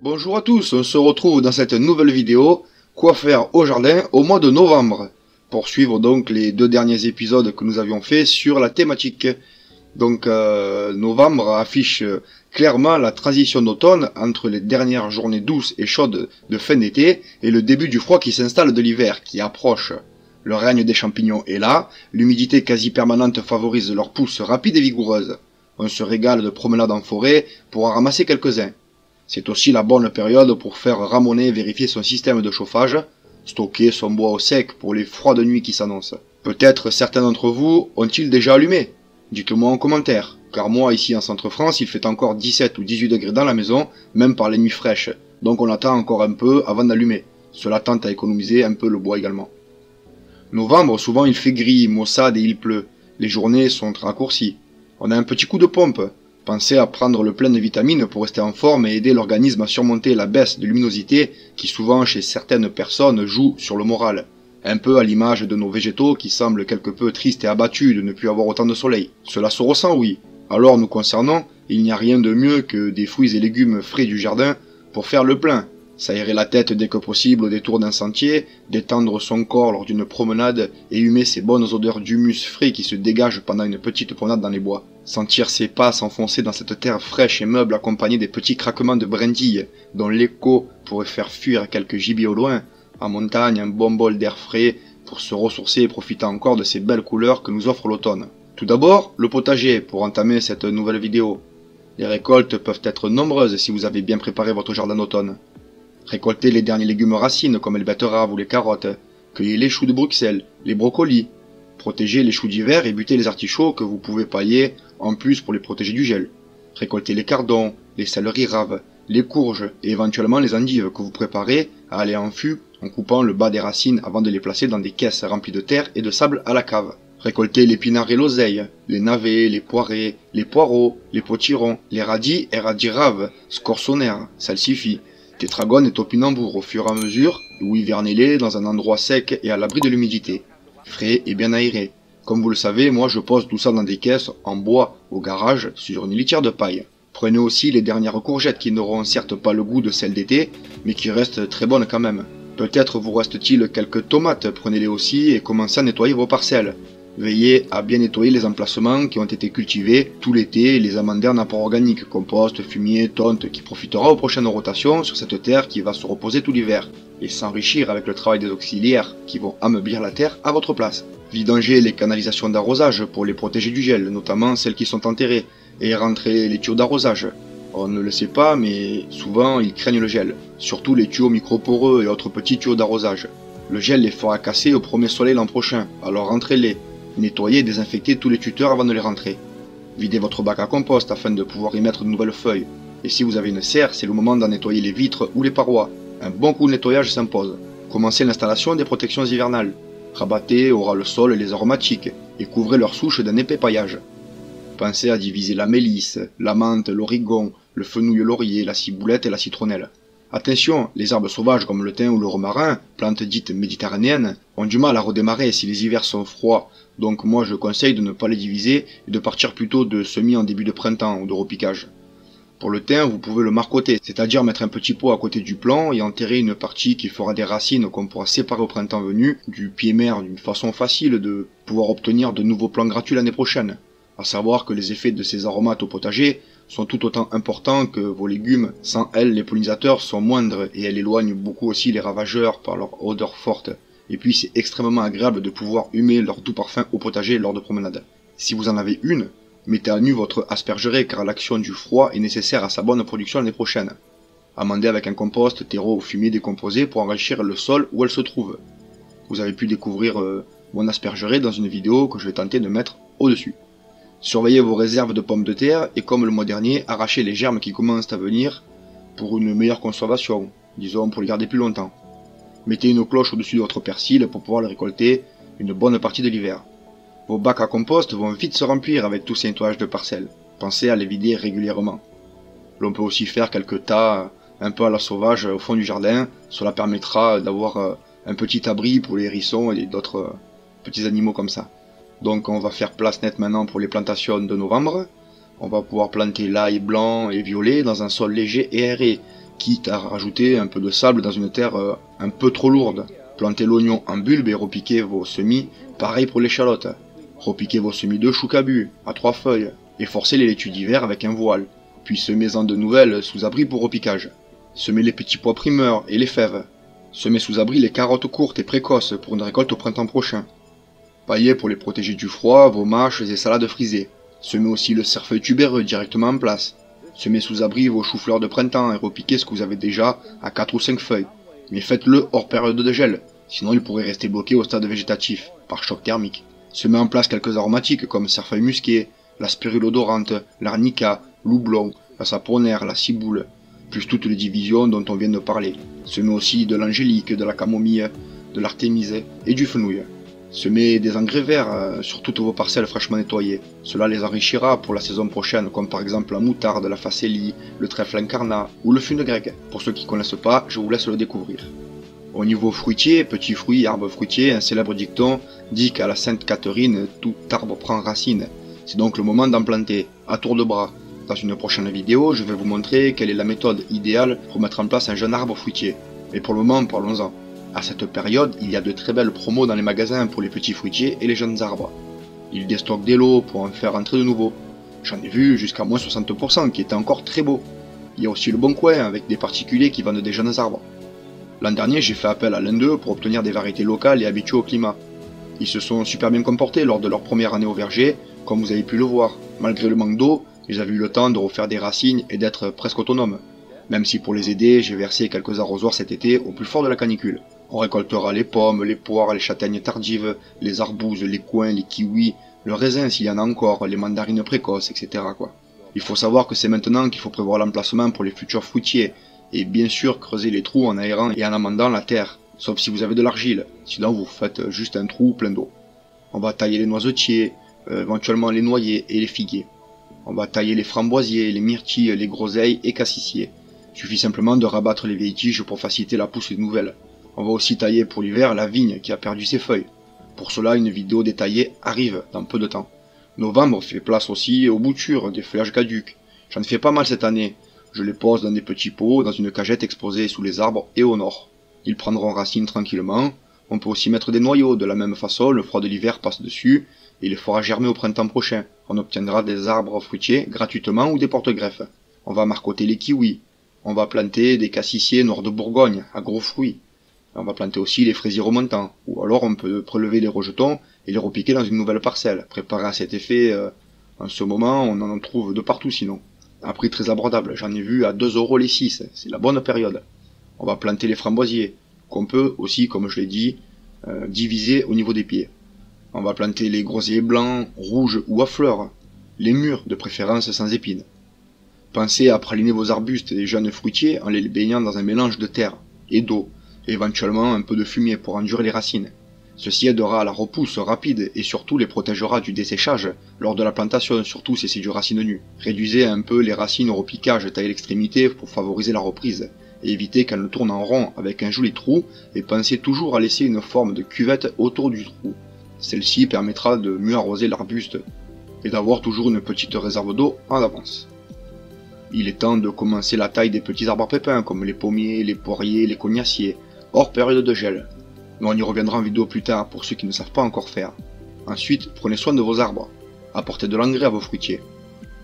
Bonjour à tous, on se retrouve dans cette nouvelle vidéo, quoi faire au jardin au mois de novembre, pour suivre donc les deux derniers épisodes que nous avions fait sur la thématique. Donc novembre affiche clairement la transition d'automne entre les dernières journées douces et chaudes de fin d'été et le début du froid qui s'installe de l'hiver, qui approche. Le règne des champignons est là, l'humidité quasi permanente favorise leur pousse rapide et vigoureuse. On se régale de promenades en forêt pour en ramasser quelques-uns. C'est aussi la bonne période pour faire ramoner et vérifier son système de chauffage, stocker son bois au sec pour les froides nuits qui s'annoncent. Peut-être certains d'entre vous ont-ils déjà allumé? Dites-le moi en commentaire, car moi ici en Centre-France il fait encore 17 ou 18 degrés dans la maison, même par les nuits fraîches, donc on attend encore un peu avant d'allumer. Cela tente à économiser un peu le bois également. Novembre, souvent il fait gris, maussade et il pleut. Les journées sont raccourcies. On a un petit coup de pompe. Pensez à prendre le plein de vitamines pour rester en forme et aider l'organisme à surmonter la baisse de luminosité qui souvent chez certaines personnes joue sur le moral. Un peu à l'image de nos végétaux qui semblent quelque peu tristes et abattus de ne plus avoir autant de soleil. Cela se ressent, oui. Alors nous concernant, il n'y a rien de mieux que des fruits et légumes frais du jardin pour faire le plein. S'aérer la tête dès que possible au détour d'un sentier, détendre son corps lors d'une promenade et humer ces bonnes odeurs d'humus frais qui se dégagent pendant une petite promenade dans les bois. Sentir ses pas s'enfoncer dans cette terre fraîche et meuble accompagnée des petits craquements de brindilles dont l'écho pourrait faire fuir quelques gibiers au loin. En montagne, un bon bol d'air frais pour se ressourcer et profiter encore de ces belles couleurs que nous offre l'automne. Tout d'abord, le potager pour entamer cette nouvelle vidéo. Les récoltes peuvent être nombreuses si vous avez bien préparé votre jardin d'automne. Récoltez les derniers légumes racines comme les betteraves ou les carottes. Cueillez les choux de Bruxelles, les brocolis. Protégez les choux d'hiver et butez les artichauts que vous pouvez pailler en plus pour les protéger du gel. Récoltez les cardons, les céleris raves, les courges et éventuellement les endives que vous préparez à aller en fût en coupant le bas des racines avant de les placer dans des caisses remplies de terre et de sable à la cave. Récoltez l'épinard et l'oseille, les navets, les poirées, les poireaux, les potirons, les radis et radis raves, scorsonnaires, salsifis. Tétragone et topinambour au fur et à mesure, ou hivernez-les dans un endroit sec et à l'abri de l'humidité, frais et bien aéré. Comme vous le savez, moi je pose tout ça dans des caisses en bois au garage sur une litière de paille. Prenez aussi les dernières courgettes qui n'auront certes pas le goût de celles d'été, mais qui restent très bonnes quand même. Peut-être vous reste-t-il quelques tomates, prenez-les aussi et commencez à nettoyer vos parcelles. Veillez à bien nettoyer les emplacements qui ont été cultivés tout l'été et les amender en apport organique, compost, fumier, tonte, qui profitera aux prochaines rotations sur cette terre qui va se reposer tout l'hiver, et s'enrichir avec le travail des auxiliaires qui vont ameublir la terre à votre place. Vidangez les canalisations d'arrosage pour les protéger du gel, notamment celles qui sont enterrées, et rentrez les tuyaux d'arrosage. On ne le sait pas, mais souvent ils craignent le gel, surtout les tuyaux microporeux et autres petits tuyaux d'arrosage. Le gel les fera casser au premier soleil l'an prochain, alors rentrez-les. Nettoyez et désinfectez tous les tuteurs avant de les rentrer. Videz votre bac à compost afin de pouvoir y mettre de nouvelles feuilles. Et si vous avez une serre, c'est le moment d'en nettoyer les vitres ou les parois. Un bon coup de nettoyage s'impose. Commencez l'installation des protections hivernales. Rabattez au ras le sol les aromatiques et couvrez leurs souches d'un épais paillage. Pensez à diviser la mélisse, la menthe, l'origon, le fenouil laurier, la ciboulette et la citronnelle. Attention, les herbes sauvages comme le thym ou le romarin, plantes dites méditerranéennes, ont du mal à redémarrer si les hivers sont froids, donc moi je conseille de ne pas les diviser et de partir plutôt de semis en début de printemps ou de repiquage. Pour le thym, vous pouvez le marcoter, c'est-à-dire mettre un petit pot à côté du plant et enterrer une partie qui fera des racines qu'on pourra séparer au printemps venu du pied mère d'une façon facile de pouvoir obtenir de nouveaux plants gratuits l'année prochaine. À savoir que les effets de ces aromates au potager sont tout autant importants que vos légumes. Sans elles, les pollinisateurs sont moindres et elles éloignent beaucoup aussi les ravageurs par leur odeur forte. Et puis c'est extrêmement agréable de pouvoir humer leur doux parfum au potager lors de promenades. Si vous en avez une, mettez à nu votre aspergeraie car l'action du froid est nécessaire à sa bonne production l'année prochaine. Amendez avec un compost, terreau ou fumier décomposé pour enrichir le sol où elle se trouve. Vous avez pu découvrir mon aspergeraie dans une vidéo que je vais tenter de mettre au-dessus. Surveillez vos réserves de pommes de terre et comme le mois dernier, arrachez les germes qui commencent à venir pour une meilleure conservation, disons pour les garder plus longtemps. Mettez une cloche au-dessus de votre persil pour pouvoir le récolter une bonne partie de l'hiver. Vos bacs à compost vont vite se remplir avec tous ces nettoyages de parcelles. Pensez à les vider régulièrement. L'on peut aussi faire quelques tas un peu à la sauvage au fond du jardin. Cela permettra d'avoir un petit abri pour les hérissons et d'autres petits animaux comme ça. Donc on va faire place nette maintenant pour les plantations de novembre. On va pouvoir planter l'ail blanc et violet dans un sol léger et aéré. quitte à rajouter un peu de sable dans une terre un peu trop lourde. Plantez l'oignon en bulbe et repiquez vos semis, pareil pour l'échalote. Repiquez vos semis de chou-cabu à 3 feuilles et forcez les laitues d'hiver avec un voile. Puis semez-en de nouvelles sous abri pour repiquage. Semez les petits pois primeurs et les fèves. Semez sous abri les carottes courtes et précoces pour une récolte au printemps prochain. Paillez pour les protéger du froid vos mâches et salades frisées. Semez aussi le cerfeuil tubéreux directement en place. Semez sous abri vos choux-fleurs de printemps et repiquez ce que vous avez déjà à 4 ou 5 feuilles. Mais faites-le hors période de gel, sinon il pourrait rester bloqué au stade végétatif, par choc thermique. Semez en place quelques aromatiques comme cerfeuil musqué, la spirule odorante, l'arnica, l'houblon, la saponaire, la ciboule, plus toutes les divisions dont on vient de parler. Semez aussi de l'angélique, de la camomille, de l'artémise et du fenouil. Semez des engrais verts sur toutes vos parcelles fraîchement nettoyées. Cela les enrichira pour la saison prochaine, comme par exemple la moutarde, la facélie, le trèfle incarnat ou le fune grec. Pour ceux qui ne connaissent pas, je vous laisse le découvrir. Au niveau fruitier, petits fruits, arbres fruitiers, un célèbre dicton dit qu'à la Sainte Catherine, tout arbre prend racine. C'est donc le moment d'en planter, à tour de bras. Dans une prochaine vidéo, je vais vous montrer quelle est la méthode idéale pour mettre en place un jeune arbre fruitier. Mais pour le moment, parlons-en. À cette période, il y a de très belles promos dans les magasins pour les petits fruitiers et les jeunes arbres. Ils déstockent des lots pour en faire entrer de nouveaux. J'en ai vu jusqu'à moins 60% qui étaient encore très beaux. Il y a aussi le Bon Coin avec des particuliers qui vendent des jeunes arbres. L'an dernier, j'ai fait appel à l'un d'eux pour obtenir des variétés locales et habituées au climat. Ils se sont super bien comportés lors de leur première année au verger, comme vous avez pu le voir. Malgré le manque d'eau, ils avaient eu le temps de refaire des racines et d'être presque autonomes. Même si pour les aider, j'ai versé quelques arrosoirs cet été au plus fort de la canicule. On récoltera les pommes, les poires, les châtaignes tardives, les arbouses, les coings, les kiwis, le raisin s'il y en a encore, les mandarines précoces, etc. Il faut savoir que c'est maintenant qu'il faut prévoir l'emplacement pour les futurs fruitiers, et bien sûr creuser les trous en aérant et en amendant la terre, sauf si vous avez de l'argile, sinon vous faites juste un trou plein d'eau. On va tailler les noisetiers, éventuellement les noyers et les figuiers. On va tailler les framboisiers, les myrtilles, les groseilles et cassissiers. Suffit simplement de rabattre les vieilles tiges pour faciliter la pousse des nouvelles. On va aussi tailler pour l'hiver la vigne qui a perdu ses feuilles. Pour cela, une vidéo détaillée arrive dans peu de temps. Novembre fait place aussi aux boutures des feuillages caducs. J'en fais pas mal cette année. Je les pose dans des petits pots, dans une cagette exposée sous les arbres et au nord. Ils prendront racine tranquillement. On peut aussi mettre des noyaux, de la même façon, le froid de l'hiver passe dessus et les fera germer au printemps prochain. On obtiendra des arbres fruitiers gratuitement ou des porte-greffes. On va marcoter les kiwis. On va planter des cassissiers noirs de Bourgogne, à gros fruits. On va planter aussi les fraisiers remontants, ou alors on peut prélever les rejetons et les repiquer dans une nouvelle parcelle. Préparé à cet effet, en ce moment, on en trouve de partout sinon. À prix très abordable, j'en ai vu à 2 € les 6, c'est la bonne période. On va planter les framboisiers, qu'on peut aussi, comme je l'ai dit, diviser au niveau des pieds. On va planter les groseilliers blancs, rouges ou à fleurs, les mûrs de préférence sans épines. Pensez à praliner vos arbustes et jeunes fruitiers en les baignant dans un mélange de terre et d'eau, et éventuellement un peu de fumier pour endurer les racines. Ceci aidera à la repousse rapide et surtout les protégera du desséchage lors de la plantation, surtout si c'est du racine nue. Réduisez un peu les racines au repiquage taillé l'extrémité pour favoriser la reprise, et évitez qu'elles ne tournent en rond avec un joli trou, et pensez toujours à laisser une forme de cuvette autour du trou. Celle-ci permettra de mieux arroser l'arbuste, et d'avoir toujours une petite réserve d'eau en avance. Il est temps de commencer la taille des petits arbres à pépins comme les pommiers, les poiriers, les cognaciers, hors période de gel. Mais on y reviendra en vidéo plus tard pour ceux qui ne savent pas encore faire. Ensuite, prenez soin de vos arbres. Apportez de l'engrais à vos fruitiers.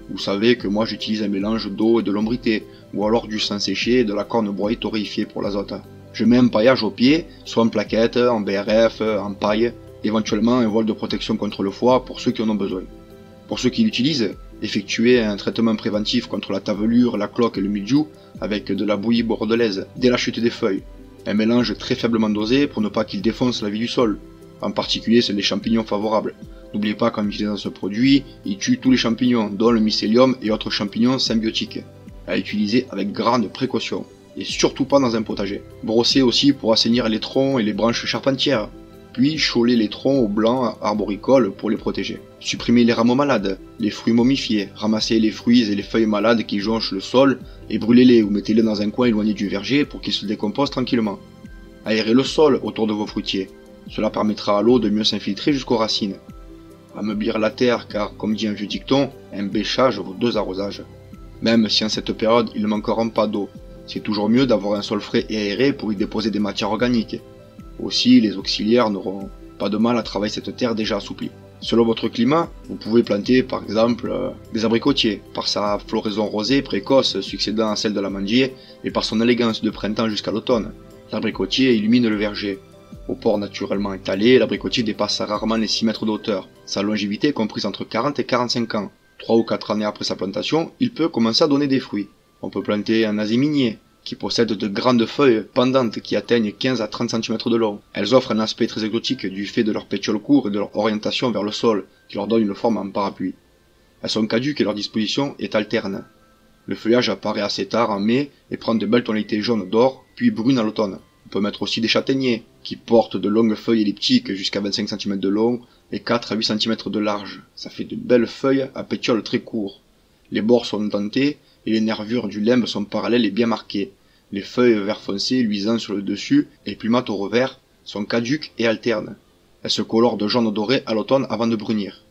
Vous savez que moi j'utilise un mélange d'eau et de lombrité, ou alors du sang séché et de la corne broyée torréfiée pour l'azote. Je mets un paillage au pied, soit en plaquette, en BRF, en paille, éventuellement un voile de protection contre le froid pour ceux qui en ont besoin. Pour ceux qui l'utilisent, effectuez un traitement préventif contre la tavelure, la cloque et le mildiou avec de la bouillie bordelaise dès la chute des feuilles. Un mélange très faiblement dosé pour ne pas qu'il défonce la vie du sol, en particulier ceux des champignons favorables. N'oubliez pas qu'en utilisant ce produit, il tue tous les champignons, dont le mycélium et autres champignons symbiotiques. À utiliser avec grande précaution, et surtout pas dans un potager. Brossez aussi pour assainir les troncs et les branches charpentières, puis choler les troncs au blanc arboricoles pour les protéger. Supprimez les rameaux malades, les fruits momifiés, ramassez les fruits et les feuilles malades qui jonchent le sol et brûlez-les ou mettez-les dans un coin éloigné du verger pour qu'ils se décomposent tranquillement. Aérez le sol autour de vos fruitiers, cela permettra à l'eau de mieux s'infiltrer jusqu'aux racines. Ameublir la terre car, comme dit un vieux dicton, un bêchage vaut 2 arrosages. Même si en cette période ils ne manqueront pas d'eau, C'est toujours mieux d'avoir un sol frais et aéré pour y déposer des matières organiques. Aussi, les auxiliaires n'auront pas de mal à travailler cette terre déjà assouplie. Selon votre climat, vous pouvez planter par exemple des abricotiers, par sa floraison rosée précoce succédant à celle de l'amandier et par son élégance de printemps jusqu'à l'automne. L'abricotier illumine le verger. Au port naturellement étalé, l'abricotier dépasse rarement les 6 mètres de hauteur. Sa longévité est comprise entre 40 et 45 ans. 3 ou 4 années après sa plantation, il peut commencer à donner des fruits. On peut planter un asier minier, qui possède de grandes feuilles pendantes qui atteignent 15 à 30 cm de long. Elles offrent un aspect très exotique du fait de leur pétiole court et de leur orientation vers le sol, qui leur donne une forme en parapluie. Elles sont caduques et leur disposition est alterne. Le feuillage apparaît assez tard en mai et prend de belles tonalités jaunes d'or, puis brunes à l'automne. On peut mettre aussi des châtaigniers, qui portent de longues feuilles elliptiques jusqu'à 25 cm de long et 4 à 8 cm de large. Ça fait de belles feuilles à pétiole très court. Les bords sont dentés et les nervures du limbe sont parallèles et bien marquées. Les feuilles vert foncé luisant sur le dessus et plumates au revers sont caduques et alternes. Elles se colorent de jaune doré à l'automne avant de brunir.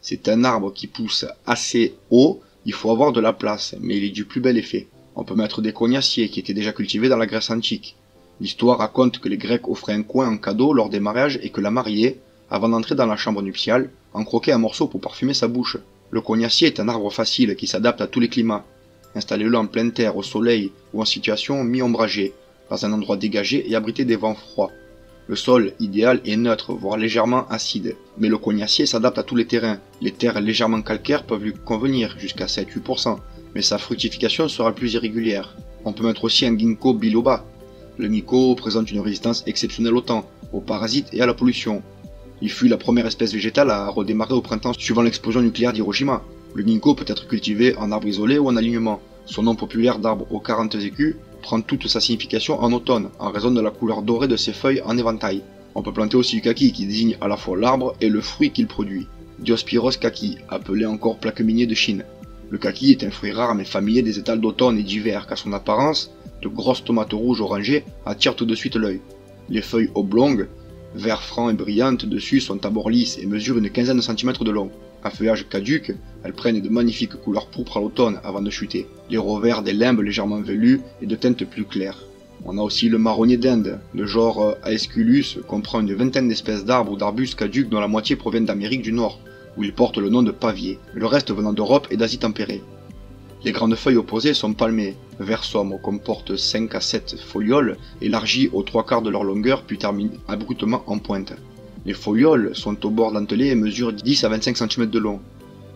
C'est un arbre qui pousse assez haut, il faut avoir de la place, mais il est du plus bel effet. On peut mettre des cognaciers qui étaient déjà cultivés dans la Grèce antique. L'histoire raconte que les Grecs offraient un coin en cadeau lors des mariages et que la mariée, avant d'entrer dans la chambre nuptiale, en croquait un morceau pour parfumer sa bouche. Le cognacier est un arbre facile qui s'adapte à tous les climats. Installez-le en pleine terre, au soleil ou en situation mi-ombragée, dans un endroit dégagé et abrité des vents froids. Le sol idéal est neutre, voire légèrement acide, mais le cognacier s'adapte à tous les terrains. Les terres légèrement calcaires peuvent lui convenir, jusqu'à 7-8%, mais sa fructification sera plus irrégulière. On peut mettre aussi un ginkgo biloba. Le ginkgo présente une résistance exceptionnelle au temps, aux parasites et à la pollution. Il fut la première espèce végétale à redémarrer au printemps suivant l'explosion nucléaire d'Hiroshima. Le ginkgo peut être cultivé en arbre isolé ou en alignement. Son nom populaire d'arbre aux 40 écus prend toute sa signification en automne, en raison de la couleur dorée de ses feuilles en éventail. On peut planter aussi du kaki qui désigne à la fois l'arbre et le fruit qu'il produit. Diospyros kaki, appelé encore plaque minier de Chine. Le kaki est un fruit rare mais familier des étals d'automne et d'hiver car son apparence, de grosses tomates rouges orangées, attire tout de suite l'œil. Les feuilles oblongues, vert franc et brillantes dessus sont à bords lisses et mesurent une quinzaine de centimètres de long. À feuillage caduc, elles prennent de magnifiques couleurs pourpres à l'automne avant de chuter. Les revers des limbes légèrement velus et de teinte plus claire. On a aussi le marronnier d'Inde. Le genre Aesculus comprend une vingtaine d'espèces d'arbres ou d'arbustes caducs dont la moitié provient d'Amérique du Nord, où ils portent le nom de pavier, le reste venant d'Europe et d'Asie tempérée. Les grandes feuilles opposées sont palmées, vert sombre, comportent 5 à 7 folioles, élargies aux 3/4 de leur longueur puis terminent abruptement en pointe. Les folioles sont au bord dentelés et mesurent 10 à 25 cm de long,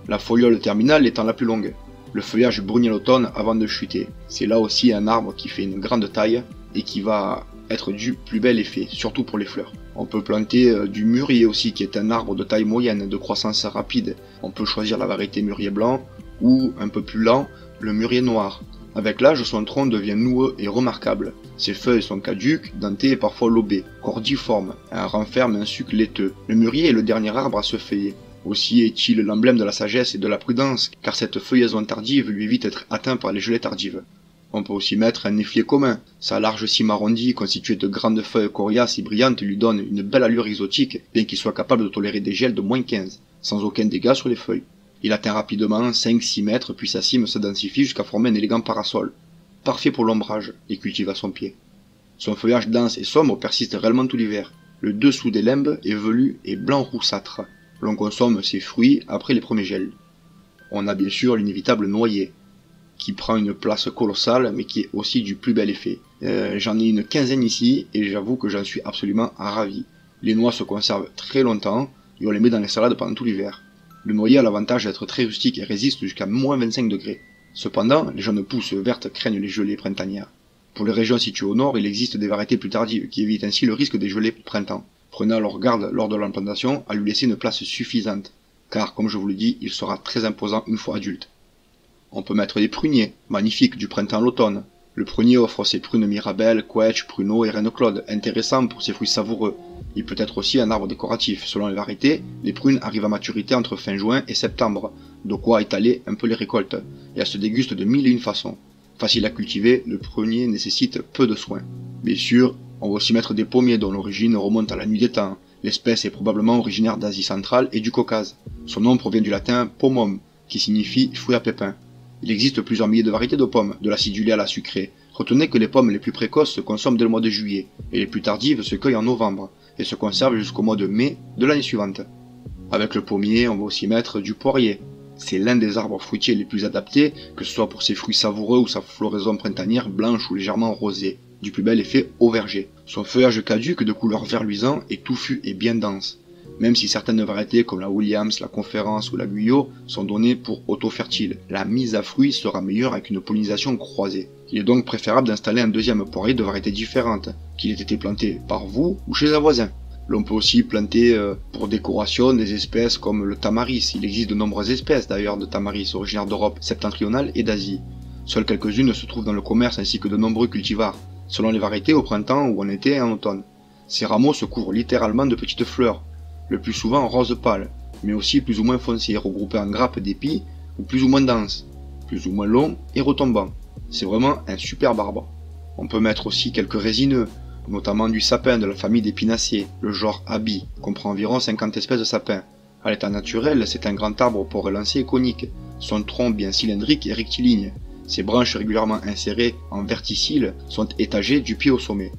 la foliole terminale étant la plus longue. Le feuillage brunit à l'automne avant de chuter. C'est là aussi un arbre qui fait une grande taille et qui va être du plus bel effet, surtout pour les fleurs. On peut planter du mûrier aussi, qui est un arbre de taille moyenne, de croissance rapide. On peut choisir la variété mûrier blanc ou, un peu plus lent, le mûrier noir. Avec l'âge, son tronc devient noueux et remarquable. Ses feuilles sont caduques, dentées et parfois lobées, cordiformes. Elles renferment un suc laiteux. Le mûrier est le dernier arbre à se feuiller. Aussi est-il l'emblème de la sagesse et de la prudence, car cette feuillaison tardive lui évite d'être atteint par les gelées tardives. On peut aussi mettre un néflier commun. Sa large cime arrondie, constituée de grandes feuilles coriaces et brillantes, lui donne une belle allure exotique, bien qu'il soit capable de tolérer des gels de -15, sans aucun dégât sur les feuilles. Il atteint rapidement 5-6 mètres, puis sa cime se densifie jusqu'à former un élégant parasol. Parfait pour l'ombrage, et cultive à son pied. Son feuillage dense et sombre persiste réellement tout l'hiver. Le dessous des limbes est velu et blanc roussâtre. L'on consomme ses fruits après les premiers gels. On a bien sûr l'inévitable noyer, qui prend une place colossale, mais qui est aussi du plus bel effet. J'en ai une quinzaine ici, et j'avoue que j'en suis absolument ravi. Les noix se conservent très longtemps, et on les met dans les salades pendant tout l'hiver. Le noyer a l'avantage d'être très rustique et résiste jusqu'à -25 degrés. Cependant, les jeunes pousses vertes craignent les gelées printanières. Pour les régions situées au nord, il existe des variétés plus tardives, qui évitent ainsi le risque des gelées du printemps. Prenez alors garde lors de l'implantation à lui laisser une place suffisante, car comme je vous le dis, il sera très imposant une fois adulte. On peut mettre des pruniers, magnifiques du printemps à l'automne. Le prunier offre ses prunes mirabelles, quetch, pruneaux et reine Claude, intéressants pour ses fruits savoureux. Il peut être aussi un arbre décoratif. Selon les variétés, les prunes arrivent à maturité entre fin juin et septembre, de quoi étaler un peu les récoltes, et elles se dégustent de 1001 façons. Facile à cultiver, le prunier nécessite peu de soins. Bien sûr, on va aussi mettre des pommiers dont l'origine remonte à la nuit des temps. L'espèce est probablement originaire d'Asie centrale et du Caucase. Son nom provient du latin pomum, qui signifie fruit à pépins. Il existe plusieurs milliers de variétés de pommes, de l'acidulée à la sucrée, Retenez que les pommes les plus précoces se consomment dès le mois de juillet, et les plus tardives se cueillent en novembre, et se conservent jusqu'au mois de mai de l'année suivante. Avec le pommier, on va aussi mettre du poirier. C'est l'un des arbres fruitiers les plus adaptés, que ce soit pour ses fruits savoureux ou sa floraison printanière blanche ou légèrement rosée, du plus bel effet au verger. Son feuillage caduc de couleur vert luisant est touffu et bien dense, même si certaines variétés comme la Williams, la Conférence ou la Guyot sont données pour auto-fertiles. La mise à fruit sera meilleure avec une pollinisation croisée. Il est donc préférable d'installer un deuxième poirier de variétés différentes, qu'il ait été planté par vous ou chez un voisin. L'on peut aussi planter pour décoration des espèces comme le tamaris. Il existe de nombreuses espèces d'ailleurs de tamaris originaires d'Europe septentrionale et d'Asie. Seules quelques-unes se trouvent dans le commerce ainsi que de nombreux cultivars, selon les variétés au printemps ou en été et en automne. Ces rameaux se couvrent littéralement de petites fleurs, le plus souvent rose pâle, mais aussi plus ou moins foncées, regroupées en grappes d'épis ou plus ou moins denses, plus ou moins longs et retombants. C'est vraiment un superbe arbre. On peut mettre aussi quelques résineux, notamment du sapin de la famille des pinacées, le genre Abi, comprend environ 50 espèces de sapins. À l'état naturel, c'est un grand arbre pour relancer et conique, son tronc bien cylindrique et rectiligne. Ses branches régulièrement insérées en verticille sont étagées du pied au sommet.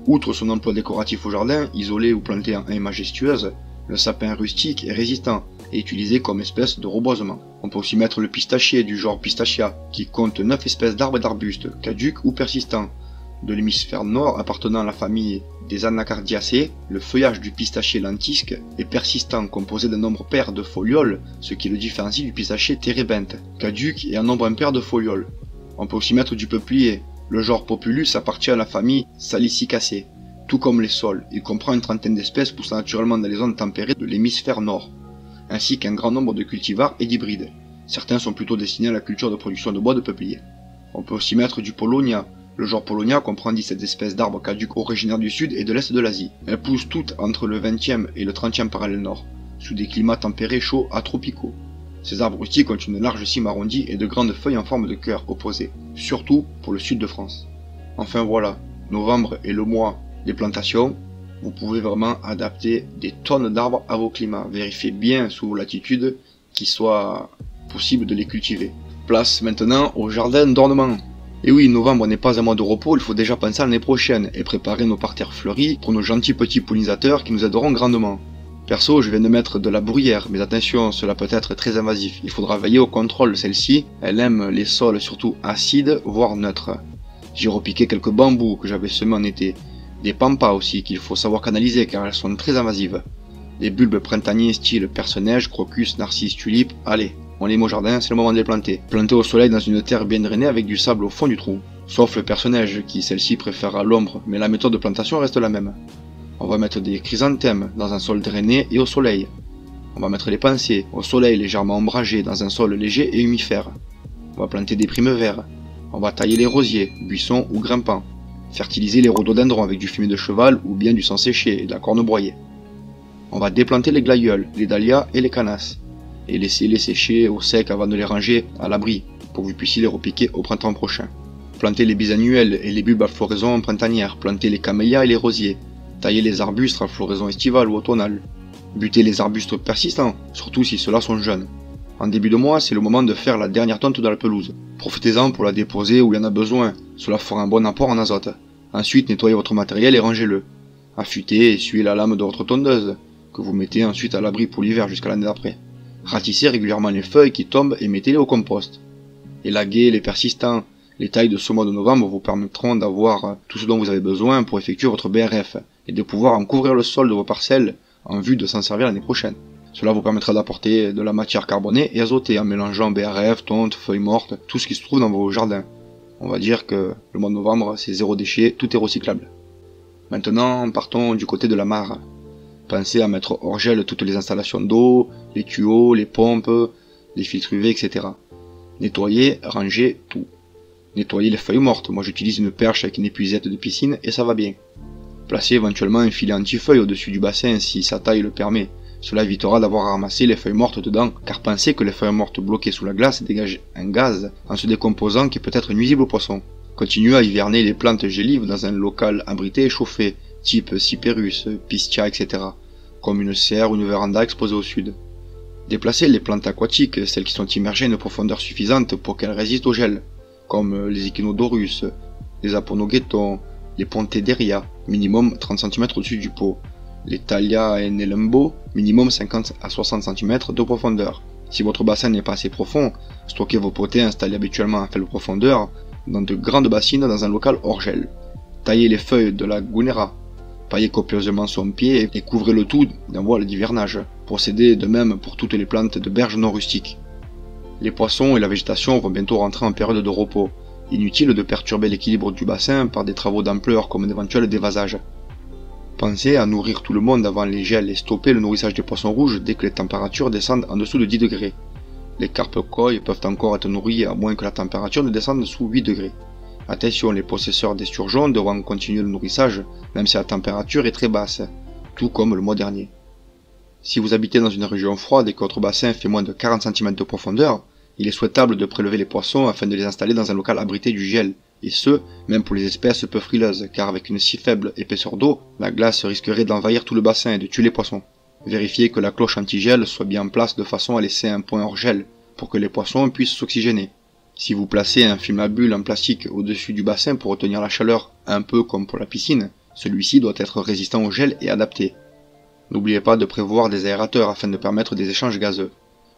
Outre son emploi décoratif au jardin, isolé ou planté en haies majestueuses, le sapin rustique est résistant et utilisé comme espèce de reboisement. On peut aussi mettre le pistachier du genre Pistachia, qui compte 9 espèces d'arbres et d'arbustes, caducs ou persistants. De l'hémisphère nord appartenant à la famille des Anacardiacées, le feuillage du pistachier lentisque est persistant, composé d'un nombre pair de folioles, ce qui le différencie du pistachier térébinthe, caduc et un nombre impair de folioles. On peut aussi mettre du peuplier. Le genre Populus appartient à la famille Salicicacées. Tout comme les saules, il comprend une trentaine d'espèces poussant naturellement dans les zones tempérées de l'hémisphère nord, ainsi qu'un grand nombre de cultivars et d'hybrides. Certains sont plutôt destinés à la culture de production de bois de peuplier. On peut aussi mettre du Polonia. Le genre Polonia comprend 17 espèces d'arbres caducs originaires du sud et de l'est de l'Asie. Elles poussent toutes entre le 20e et le 30e parallèle nord, sous des climats tempérés chauds à tropicaux. Ces arbres rustiques ont une large cime arrondie et de grandes feuilles en forme de cœur opposées, surtout pour le sud de France. Enfin voilà, novembre est le mois des plantations. Vous pouvez vraiment adapter des tonnes d'arbres à vos climats. Vérifiez bien sous vos latitudes qu'il soit possible de les cultiver. Place maintenant au jardin d'ornement. Et oui, novembre n'est pas un mois de repos, il faut déjà penser à l'année prochaine et préparer nos parterres fleuris pour nos gentils petits pollinisateurs qui nous aideront grandement. Perso, je viens de mettre de la bruyère, mais attention, cela peut être très invasif. Il faudra veiller au contrôle de celle-ci. Elle aime les sols surtout acides, voire neutres. J'ai repiqué quelques bambous que j'avais semés en été. Des pampas aussi qu'il faut savoir canaliser car elles sont très invasives. Des bulbes printaniers style perce-neige, crocus, narcisse, tulipe. Allez, on les met au jardin, c'est le moment de les planter. Planter au soleil dans une terre bien drainée avec du sable au fond du trou. Sauf le perce-neige qui celle-ci préférera l'ombre, mais la méthode de plantation reste la même. On va mettre des chrysanthèmes dans un sol drainé et au soleil. On va mettre les pensées au soleil légèrement ombragé dans un sol léger et humifère. On va planter des primevères. On va tailler les rosiers, buissons ou grimpants. Fertiliser les rhododendrons avec du fumier de cheval ou bien du sang séché et de la corne broyée. On va déplanter les glaïeuls, les dahlias et les canasses. Et laisser les sécher au sec avant de les ranger à l'abri pour que vous puissiez les repiquer au printemps prochain. Planter les bisannuels et les bulbes à floraison printanière. Planter les camélias et les rosiers. Tailler les arbustes à floraison estivale ou automnale. Buter les arbustes persistants, surtout si ceux-là sont jeunes. En début de mois, c'est le moment de faire la dernière tonte de la pelouse. Profitez-en pour la déposer où il y en a besoin, cela fera un bon apport en azote. Ensuite, nettoyez votre matériel et rangez-le. Affûtez et essuyez la lame de votre tondeuse, que vous mettez ensuite à l'abri pour l'hiver jusqu'à l'année d'après. Ratissez régulièrement les feuilles qui tombent et mettez-les au compost. Les lagués, les persistants, les tailles de ce mois de novembre vous permettront d'avoir tout ce dont vous avez besoin pour effectuer votre BRF et de pouvoir en couvrir le sol de vos parcelles en vue de s'en servir l'année prochaine. Cela vous permettra d'apporter de la matière carbonée et azotée en mélangeant BRF, tonte, feuilles mortes, tout ce qui se trouve dans vos jardins. On va dire que le mois de novembre c'est zéro déchet, tout est recyclable. Maintenant partons du côté de la mare. Pensez à mettre hors gel toutes les installations d'eau, les tuyaux, les pompes, les filtres UV, etc. Nettoyez, rangez tout. Nettoyez les feuilles mortes, moi j'utilise une perche avec une épuisette de piscine et ça va bien. Placez éventuellement un filet anti-feuille au-dessus du bassin si sa taille le permet. Cela évitera d'avoir à ramasser les feuilles mortes dedans, car pensez que les feuilles mortes bloquées sous la glace dégagent un gaz en se décomposant qui peut être nuisible aux poissons. Continuez à hiverner les plantes gélives dans un local abrité et chauffé, type cyperus, pistia, etc., comme une serre ou une véranda exposée au sud. Déplacez les plantes aquatiques, celles qui sont immergées à une profondeur suffisante pour qu'elles résistent au gel, comme les echinodorus, les Aponogeton, les Pontederia, minimum 30 cm au-dessus du pot, les Thalia et Nelembo, minimum 50 à 60 cm de profondeur. Si votre bassin n'est pas assez profond, stockez vos potets installés habituellement à faible profondeur dans de grandes bassines dans un local hors gel. Taillez les feuilles de la Gunera, paillez copieusement son pied et couvrez le tout d'un voile d'hivernage. Procédez de même pour toutes les plantes de berge non rustiques. Les poissons et la végétation vont bientôt rentrer en période de repos. Inutile de perturber l'équilibre du bassin par des travaux d'ampleur comme d'éventuels dévasages. Pensez à nourrir tout le monde avant les gels et stopper le nourrissage des poissons rouges dès que les températures descendent en dessous de 10 degrés. Les carpes koi peuvent encore être nourris à moins que la température ne descende sous 8 degrés. Attention, les possesseurs d'esturgeons devront continuer le nourrissage même si la température est très basse, tout comme le mois dernier. Si vous habitez dans une région froide et que votre bassin fait moins de 40 cm de profondeur, il est souhaitable de prélever les poissons afin de les installer dans un local abrité du gel, et ce, même pour les espèces peu frileuses, car avec une si faible épaisseur d'eau, la glace risquerait d'envahir tout le bassin et de tuer les poissons. Vérifiez que la cloche anti-gel soit bien en place de façon à laisser un point hors gel, pour que les poissons puissent s'oxygéner. Si vous placez un film à bulles en plastique au-dessus du bassin pour retenir la chaleur, un peu comme pour la piscine, celui-ci doit être résistant au gel et adapté. N'oubliez pas de prévoir des aérateurs afin de permettre des échanges gazeux.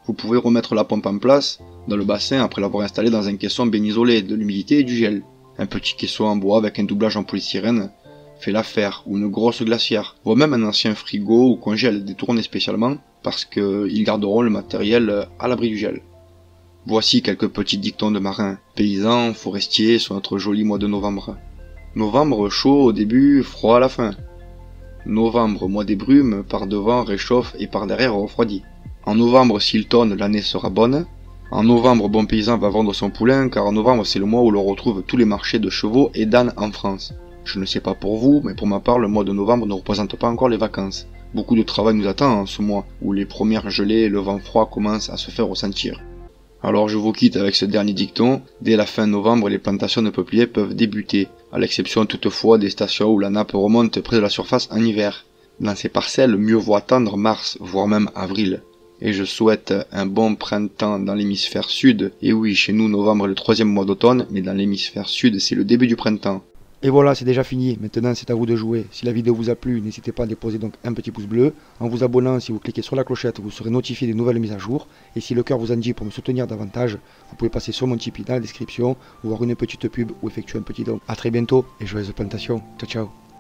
Vous pouvez remettre la pompe en place dans le bassin après l'avoir installé dans un caisson bien isolé de l'humidité et du gel. Un petit caisson en bois avec un doublage en polystyrène fait l'affaire, ou une grosse glacière, voire même un ancien frigo ou congèle détourné spécialement parce qu'ils garderont le matériel à l'abri du gel. Voici quelques petits dictons de marins, paysans, forestiers sur notre joli mois de novembre. Novembre chaud au début, froid à la fin. Novembre, mois des brumes, par devant réchauffe et par derrière refroidit. En novembre, s'il tonne, l'année sera bonne. En novembre, bon paysan va vendre son poulain, car en novembre, c'est le mois où l'on retrouve tous les marchés de chevaux et d'ânes en France. Je ne sais pas pour vous, mais pour ma part, le mois de novembre ne représente pas encore les vacances. Beaucoup de travail nous attend en ce mois, où les premières gelées et le vent froid commencent à se faire ressentir. Alors je vous quitte avec ce dernier dicton, dès la fin novembre, les plantations de peupliers peuvent débuter, à l'exception toutefois des stations où la nappe remonte près de la surface en hiver. Dans ces parcelles, mieux vaut attendre mars, voire même avril. Et je souhaite un bon printemps dans l'hémisphère sud. Et oui, chez nous, novembre est le 3e mois d'automne, mais dans l'hémisphère sud, c'est le début du printemps. Et voilà, c'est déjà fini. Maintenant, c'est à vous de jouer. Si la vidéo vous a plu, n'hésitez pas à déposer donc un petit pouce bleu. En vous abonnant, si vous cliquez sur la clochette, vous serez notifié des nouvelles mises à jour. Et si le cœur vous en dit pour me soutenir davantage, vous pouvez passer sur mon Tipeee dans la description, voir une petite pub ou effectuer un petit don. A très bientôt et joyeuses plantations. Ciao, ciao.